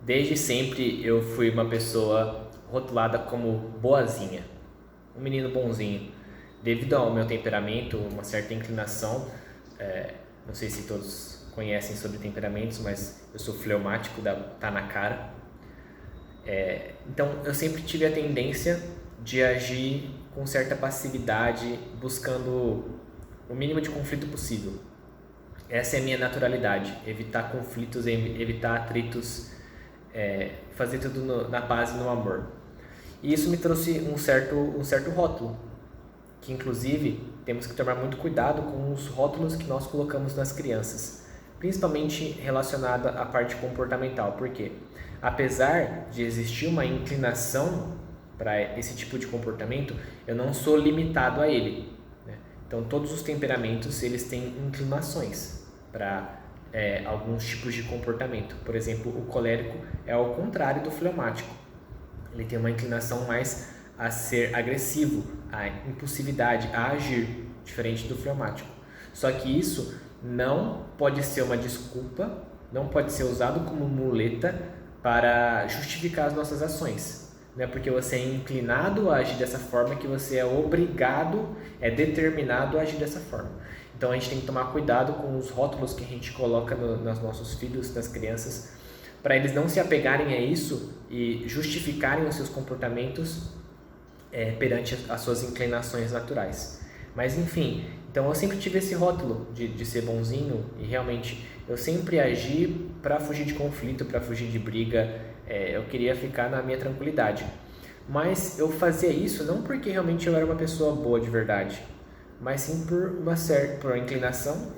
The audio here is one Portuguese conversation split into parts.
Desde sempre eu fui uma pessoa rotulada como boazinha, um menino bonzinho. Devido ao meu temperamento, uma certa inclinação, não sei se todos conhecem sobre temperamentos, mas eu sou fleumático, tá na cara. Então eu sempre tive a tendência de agir com certa passividade, buscando o mínimo de conflito possível. Essa é a minha naturalidade, evitar conflitos, evitar atritos, fazer tudo na paz e no amor. E isso me trouxe um certo rótulo, que inclusive temos que tomar muito cuidado com os rótulos que nós colocamos nas crianças, principalmente relacionado à parte comportamental, porque apesar de existir uma inclinação para esse tipo de comportamento, eu não sou limitado a ele, né? Então todos os temperamentos eles têm inclinações para alguns tipos de comportamento. Por exemplo, o colérico é ao contrário do fleumático. Ele tem uma inclinação mais a ser agressivo, a impulsividade, a agir, diferente do fleumático. Só que isso não pode ser uma desculpa, não pode ser usado como muleta para justificar as nossas ações. Não é porque você é inclinado a agir dessa forma que você é obrigado, é determinado a agir dessa forma. Então a gente tem que tomar cuidado com os rótulos que a gente coloca nos nossos filhos, nas crianças, para eles não se apegarem a isso e justificarem os seus comportamentos perante as suas inclinações naturais. Mas enfim, então eu sempre tive esse rótulo de ser bonzinho e realmente eu sempre agi para fugir de conflito, para fugir de briga, eu queria ficar na minha tranquilidade. Mas eu fazia isso não porque realmente eu era uma pessoa boa de verdade, mas sim por uma inclinação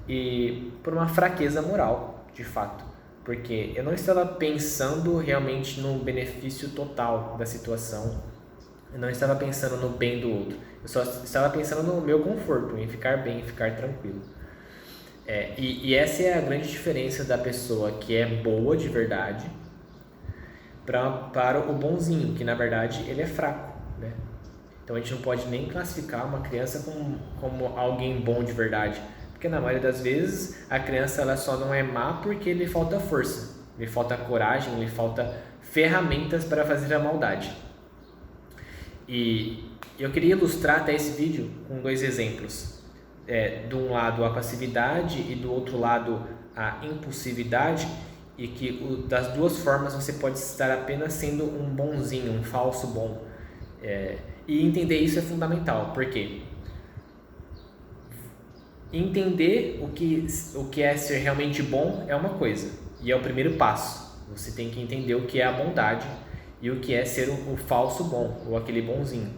e por uma fraqueza moral, de fato. Porque eu não estava pensando realmente no benefício total da situação, eu não estava pensando no bem do outro, eu só estava pensando no meu conforto, em ficar bem, em ficar tranquilo. E essa é a grande diferença da pessoa que é boa de verdade para o bonzinho, que na verdade ele é fraco, né? Então a gente não pode nem classificar uma criança como alguém bom de verdade, porque na maioria das vezes a criança ela só não é má porque lhe falta força, lhe falta coragem, lhe falta ferramentas para fazer a maldade. E eu queria ilustrar até esse vídeo com dois exemplos. De um lado a passividade e do outro lado a impulsividade, e que das duas formas você pode estar apenas sendo um bonzinho, um falso bom. E entender isso é fundamental, porque entender o que é ser realmente bom é uma coisa, e é o primeiro passo. Você tem que entender o que é a bondade e o que é ser o falso bom, ou aquele bonzinho.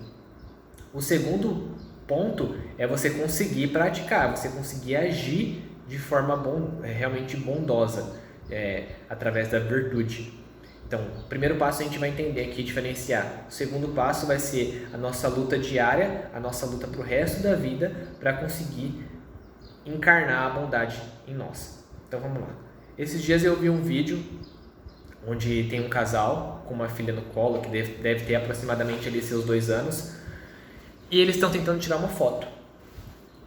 O segundo ponto é você conseguir praticar, você conseguir agir de forma realmente bondosa, através da virtude. Então, o primeiro passo a gente vai entender aqui, diferenciar. O segundo passo vai ser a nossa luta diária, a nossa luta para o resto da vida, para conseguir encarnar a bondade em nós. Então, vamos lá. Esses dias eu vi um vídeo onde tem um casal com uma filha no colo, que deve ter aproximadamente ali seus 2 anos, e eles estão tentando tirar uma foto.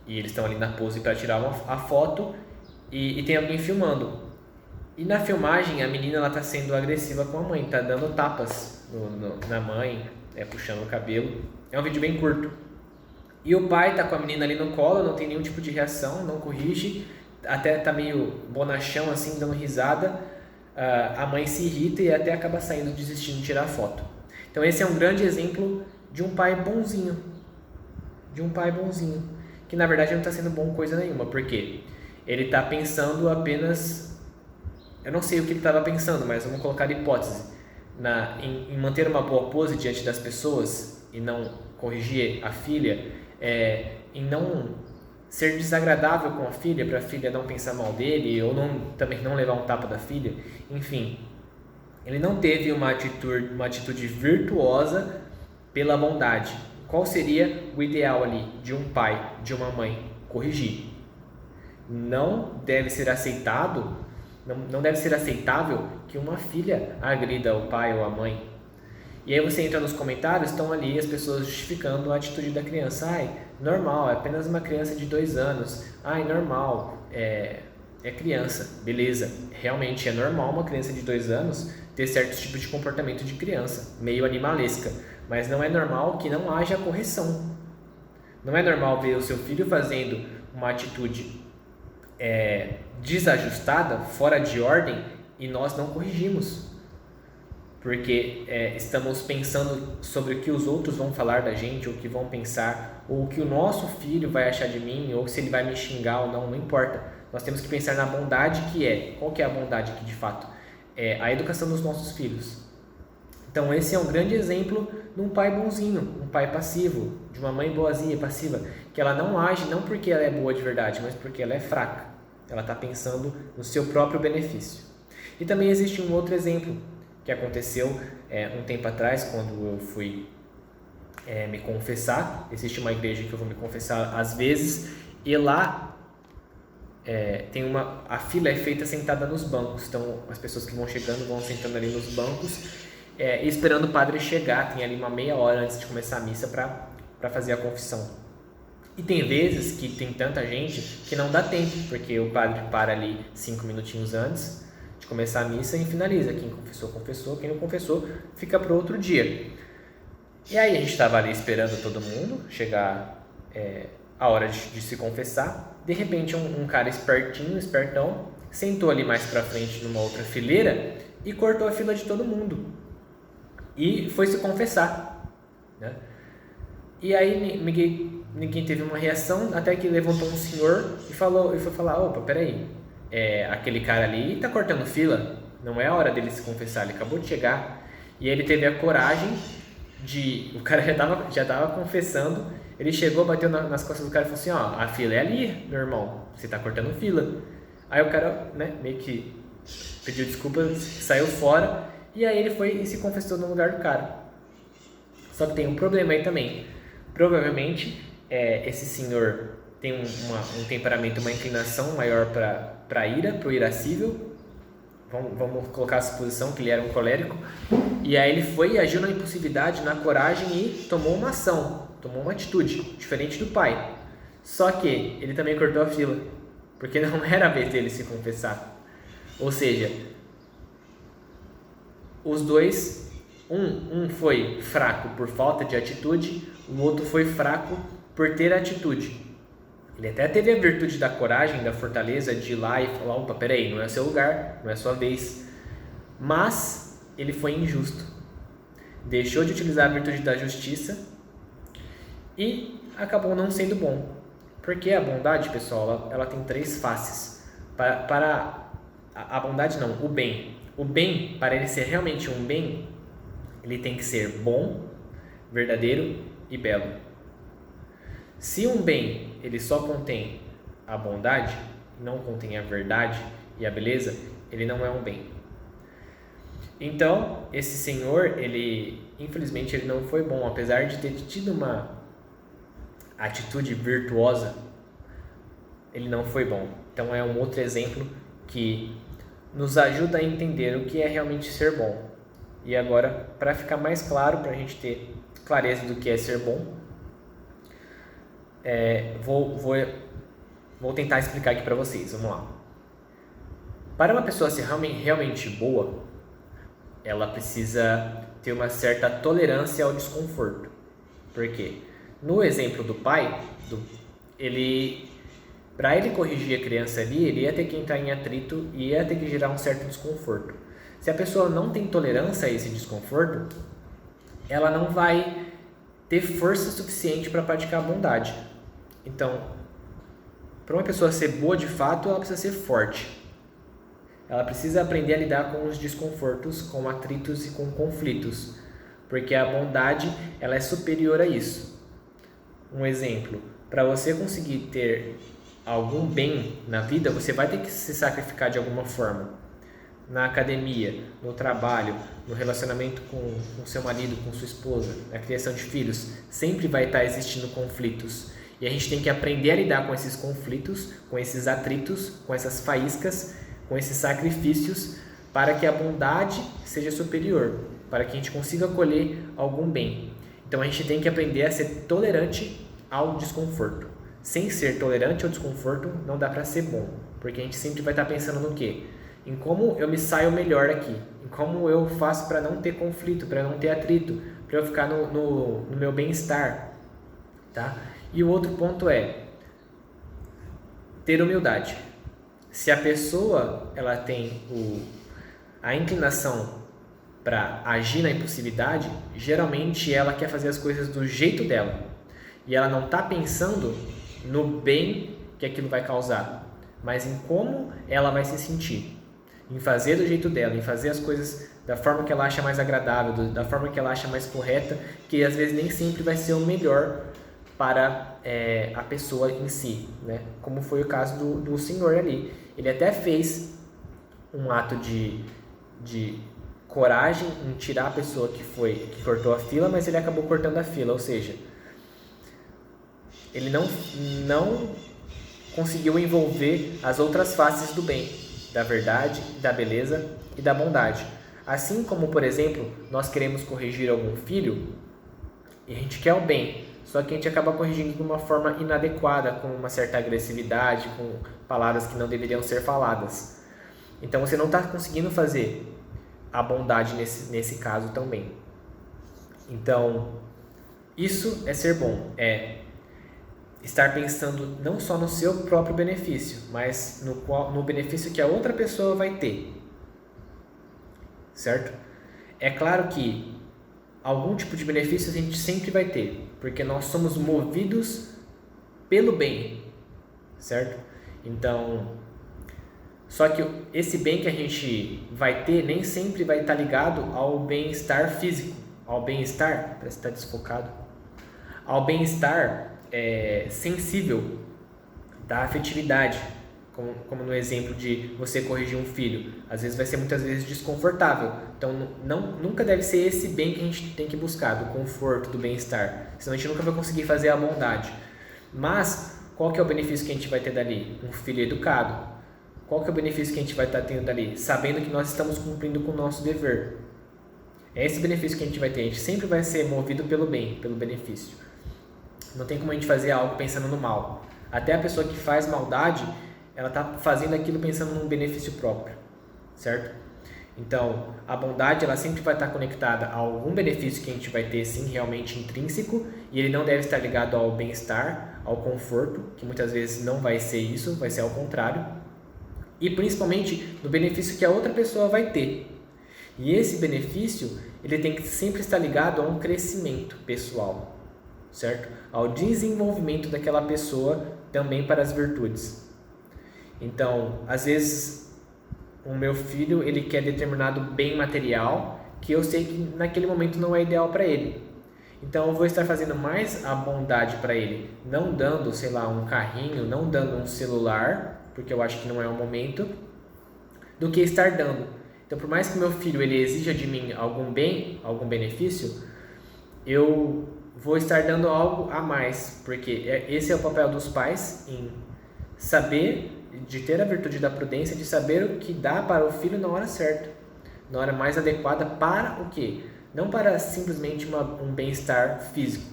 E eles estão ali na pose para tirar a foto, e tem alguém filmando. E na filmagem a menina está sendo agressiva com a mãe, está dando tapas na mãe, puxando o cabelo. É um vídeo bem curto. E o pai está com a menina ali no colo, não tem nenhum tipo de reação, não corrige, até está meio bonachão assim, dando risada. A mãe se irrita e até acaba saindo, desistindo de tirar foto. Então esse é um grande exemplo de um pai bonzinho, que na verdade não está sendo bom coisa nenhuma, porque ele está pensando apenas, eu não sei o que ele estava pensando, mas vamos colocar a hipótese, em manter uma boa pose diante das pessoas e não corrigir a filha, em não ser desagradável com a filha, para a filha não pensar mal dele, ou também não levar um tapa da filha. Enfim, ele não teve uma atitude virtuosa pela bondade. Qual seria o ideal ali de um pai, de uma mãe? Corrigir. Não deve ser aceitável que uma filha agrida o pai ou a mãe. E aí você entra nos comentários, estão ali as pessoas justificando a atitude da criança. Normal, é apenas uma criança de 2 anos. Normal, é criança, beleza. Realmente é normal uma criança de 2 anos ter certos tipos de comportamento de criança, meio animalesca, mas não é normal que não haja correção. Não é normal ver o seu filho fazendo uma atitude desajustada, fora de ordem, e nós não corrigimos. Porque estamos pensando sobre o que os outros vão falar da gente, ou o que vão pensar, ou o que o nosso filho vai achar de mim, ou se ele vai me xingar ou não, não importa. Nós temos que pensar na bondade que é. Qual que é a bondade que de fato? É a educação dos nossos filhos. Então esse é um grande exemplo de um pai bonzinho, um pai passivo, de uma mãe boazinha, passiva, que ela não age não porque ela é boa de verdade, mas porque ela é fraca. Ela está pensando no seu próprio benefício. E também existe um outro exemplo que aconteceu um tempo atrás, quando eu fui me confessar. Existe uma igreja que eu vou me confessar às vezes, e lá a fila é feita sentada nos bancos. Então as pessoas que vão chegando vão sentando ali nos bancos, esperando o padre chegar. Tem ali uma meia hora antes de começar a missa para fazer a confissão. E tem vezes que tem tanta gente que não dá tempo, porque o padre para ali 5 minutinhos antes de começar a missa e finaliza. Quem confessou, confessou. Quem não confessou, fica para outro dia. E aí a gente estava ali esperando todo mundo chegar a hora de se confessar. De repente um cara espertão, sentou ali mais para frente numa outra fileira e cortou a fila de todo mundo. E foi se confessar, né? E aí ninguém teve uma reação, até que levantou um senhor e foi falar: opa, peraí, aquele cara ali está cortando fila, não é a hora dele se confessar, ele acabou de chegar. E ele teve a coragem o cara já estava confessando, ele chegou, bateu nas costas do cara e falou assim: ó, a fila é ali, meu irmão, você está cortando fila. Aí o cara, né, meio que pediu desculpas, saiu fora, e aí ele foi e se confessou no lugar do cara. Só que tem um problema aí também. Provavelmente esse senhor tem um temperamento, uma inclinação maior para a ira, para o irascível. Vamos colocar a suposição que ele era um colérico. E aí ele foi e agiu na impulsividade, na coragem e tomou uma ação, tomou uma atitude, diferente do pai. Só que ele também cortou a fila, porque não era a vez dele se confessar. Ou seja, os dois, um foi fraco por falta de atitude, o outro foi fraco por ter atitude. Ele até teve a virtude da coragem, da fortaleza de ir lá e falar: opa, peraí, não é seu lugar, não é sua vez. Mas ele foi injusto. Deixou de utilizar a virtude da justiça e acabou não sendo bom. Porque a bondade, pessoal, ela tem 3 faces. Para a bondade não, o bem. O bem, para ele ser realmente um bem, ele tem que ser bom, verdadeiro e belo. Se um bem ele só contém a bondade, não contém a verdade e a beleza, ele não é um bem. Então, esse senhor, infelizmente, ele não foi bom, apesar de ter tido uma atitude virtuosa, ele não foi bom. Então é um outro exemplo que nos ajuda a entender o que é realmente ser bom. E agora, para ficar mais claro, para a gente ter clareza do que é ser bom, vou tentar explicar aqui para vocês. Vamos lá. Para uma pessoa ser realmente boa, ela precisa ter uma certa tolerância ao desconforto. Por quê? No exemplo do pai, para ele corrigir a criança ali, ele ia ter que entrar em atrito e ia ter que gerar um certo desconforto. Se a pessoa não tem tolerância a esse desconforto, ela não vai ter força suficiente para praticar a bondade. Então, para uma pessoa ser boa de fato, ela precisa ser forte. Ela precisa aprender a lidar com os desconfortos, com atritos e com conflitos, porque a bondade ela é superior a isso. Um exemplo, para você conseguir ter algum bem na vida, você vai ter que se sacrificar de alguma forma. Na academia, no trabalho, no relacionamento com seu marido, com sua esposa, na criação de filhos, sempre vai estar existindo conflitos. E a gente tem que aprender a lidar com esses conflitos, com esses atritos, com essas faíscas, com esses sacrifícios, para que a bondade seja superior, para que a gente consiga colher algum bem. Então a gente tem que aprender a ser tolerante ao desconforto. Sem ser tolerante ao desconforto, não dá para ser bom. porque a gente sempre vai estar pensando no quê? Em como eu me saio melhor aqui, em como eu faço para não ter conflito, para não ter atrito, para eu ficar no meu bem-estar, tá? E o outro ponto é ter humildade. Se a pessoa ela tem a inclinação para agir na impulsividade, geralmente ela quer fazer as coisas do jeito dela e ela não está pensando no bem que aquilo vai causar, mas em como ela vai se sentir, em fazer do jeito dela, em fazer as coisas da forma que ela acha mais agradável, da forma que ela acha mais correta, que às vezes nem sempre vai ser o melhor para a pessoa em si, né? Como foi o caso do senhor ali. Ele até fez um ato de coragem em tirar a pessoa que cortou a fila, mas ele acabou cortando a fila, ou seja, ele não conseguiu envolver as outras faces do bem, da verdade, da beleza e da bondade. Assim como, por exemplo, nós queremos corrigir algum filho e a gente quer o bem, só que a gente acaba corrigindo de uma forma inadequada, com uma certa agressividade, com palavras que não deveriam ser faladas. Então você não está conseguindo fazer a bondade nesse caso também. Então, isso é ser bom, é estar pensando não só no seu próprio benefício, mas no benefício que a outra pessoa vai ter, certo? É claro que algum tipo de benefício a gente sempre vai ter, porque nós somos movidos pelo bem, certo? Então, só que esse bem que a gente vai ter nem sempre vai estar ligado ao bem-estar físico, ao bem-estar, parece que está desfocado, ao bem-estar sensível da afetividade, como no exemplo de você corrigir um filho. Às vezes vai ser muitas vezes desconfortável, então nunca deve ser esse bem que a gente tem que buscar, do conforto, do bem-estar, senão a gente nunca vai conseguir fazer a bondade. Mas qual que é o benefício que a gente vai ter dali? Um filho educado. Qual que é o benefício que a gente vai estar tendo dali? Sabendo que nós estamos cumprindo com o nosso dever. É esse benefício que a gente vai ter. A gente sempre vai ser movido pelo bem, pelo benefício. Não tem como a gente fazer algo pensando no mal. Até a pessoa que faz maldade, ela está fazendo aquilo pensando num benefício próprio, certo? Então, a bondade ela sempre vai estar conectada a algum benefício que a gente vai ter, sim, realmente intrínseco, e ele não deve estar ligado ao bem-estar, ao conforto, que muitas vezes não vai ser isso, vai ser ao contrário. E principalmente no benefício que a outra pessoa vai ter. E esse benefício, ele tem que sempre estar ligado a um crescimento pessoal, certo? Ao desenvolvimento daquela pessoa também para as virtudes. Então, às vezes, o meu filho, ele quer determinado bem material que eu sei que naquele momento não é ideal para ele. Então, eu vou estar fazendo mais a bondade para ele, não dando, sei lá, um carrinho, não dando um celular, porque eu acho que não é o momento, do que estar dando. Então, por mais que meu filho ele exija de mim algum bem, algum benefício, eu vou estar dando algo a mais, porque esse é o papel dos pais, em saber, de ter a virtude da prudência, de saber o que dá para o filho na hora certa, na hora mais adequada para o quê? Não para simplesmente um bem-estar físico,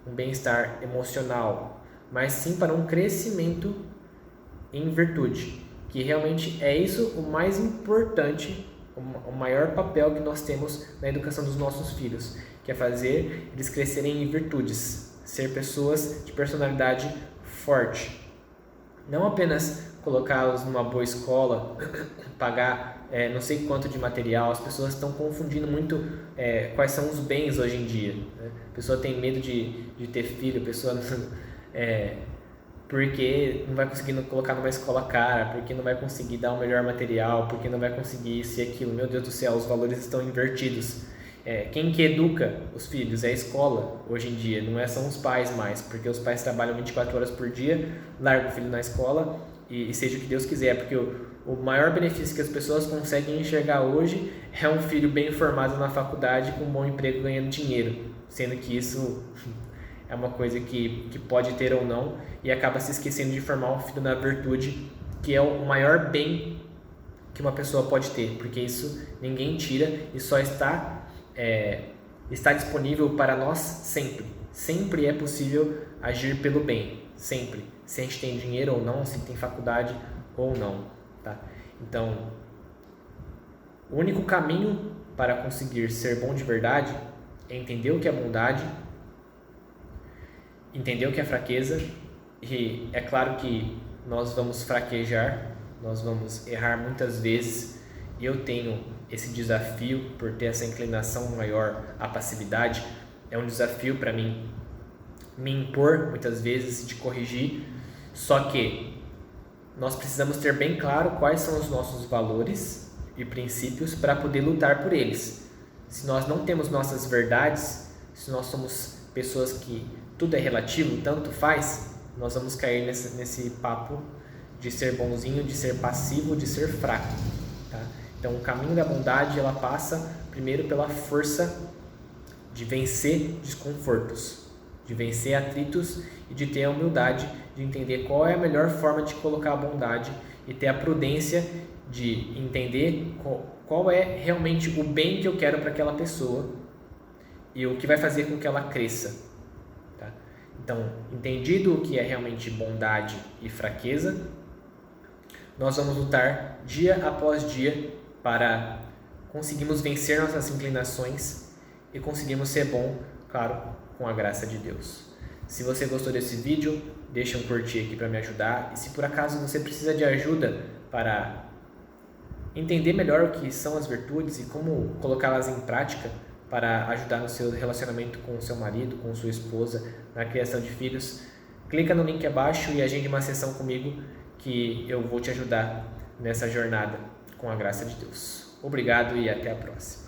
um bem-estar emocional, mas sim para um crescimento em virtude, que realmente é isso o mais importante, o maior papel que nós temos na educação dos nossos filhos, que é fazer eles crescerem em virtudes, ser pessoas de personalidade forte. Não apenas colocá-los numa boa escola, pagar não sei quanto de material. As pessoas estão confundindo muito quais são os bens hoje em dia, né? A pessoa tem medo de ter filho, a pessoa porque não vai conseguir colocar numa escola cara, porque não vai conseguir dar o melhor material, porque não vai conseguir isso e aquilo. Meu Deus do céu, os valores estão invertidos. Quem que educa os filhos é a escola hoje em dia, não são os pais mais, porque os pais trabalham 24 horas por dia, largam o filho na escola e seja o que Deus quiser, porque o maior benefício que as pessoas conseguem enxergar hoje é um filho bem formado na faculdade com um bom emprego ganhando dinheiro, sendo que isso é uma coisa que pode ter ou não, e acaba se esquecendo de formar um filho na virtude, que é o maior bem que uma pessoa pode ter, porque isso ninguém tira e só está disponível para nós sempre. Sempre é possível agir pelo bem, sempre. Se a gente tem dinheiro ou não, se tem faculdade ou não, tá? Então, o único caminho para conseguir ser bom de verdade é entender o que é bondade, entender o que é fraqueza, e é claro que nós vamos fraquejar, nós vamos errar muitas vezes, e eu tenho esse desafio por ter essa inclinação maior à passividade. É um desafio para mim me impor muitas vezes, de corrigir, só que nós precisamos ter bem claro quais são os nossos valores e princípios para poder lutar por eles. Se nós não temos nossas verdades, se nós somos pessoas que tudo é relativo, tanto faz, nós vamos cair nesse papo de ser bonzinho, de ser passivo, de ser fraco, tá? Então, o caminho da bondade, ela passa primeiro pela força de vencer desconfortos, de vencer atritos e de ter a humildade de entender qual é a melhor forma de colocar a bondade e ter a prudência de entender qual é realmente o bem que eu quero para aquela pessoa e o que vai fazer com que ela cresça, tá? Então, entendido o que é realmente bondade e fraqueza, nós vamos lutar dia após dia para conseguirmos vencer nossas inclinações e conseguirmos ser bom, claro, com a graça de Deus. Se você gostou desse vídeo, deixa um curtir aqui para me ajudar. E se por acaso você precisa de ajuda para entender melhor o que são as virtudes e como colocá-las em prática para ajudar no seu relacionamento com o seu marido, com sua esposa, na criação de filhos, clica no link abaixo e agende uma sessão comigo que eu vou te ajudar nessa jornada com a graça de Deus. Obrigado e até a próxima.